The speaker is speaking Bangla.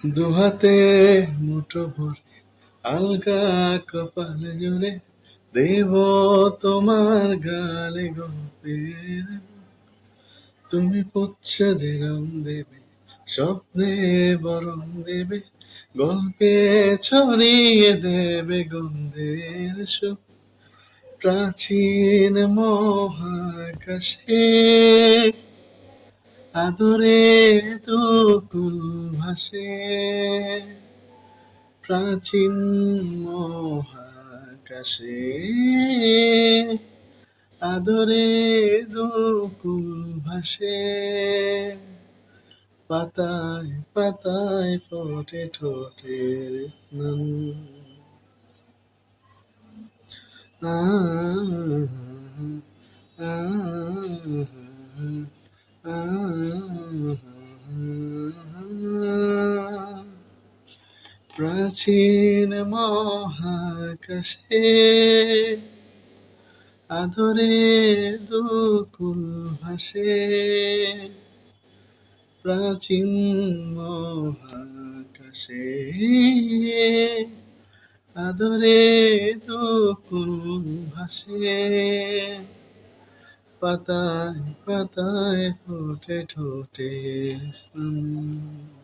দুহাতে মুঠো ভরে আলগা কপালে জুড়ে দেব তোমার গালে গল্পের তুমি পচ্ছাদে রং দেবে, স্বপ্নে বরং দেবে, গল্পে ছড়িয়ে দেবে গন্ধের সুখ। প্রাচীন মহাকাশে আদরে দুকুল ভাসে, প্রাচীন মহাকাশে আদরে দুকুল ভাসে, পাতায় পাতায় ফোটে ঠোঁটের স্নান। প্রাচীন মহাকাশে আদরে দুকুল ভাসে, প্রাচীন মহাকাশে আদরে দুকুল ভাসে, পাতায় পাতায় ফোটে ঠোঁটের স্নান।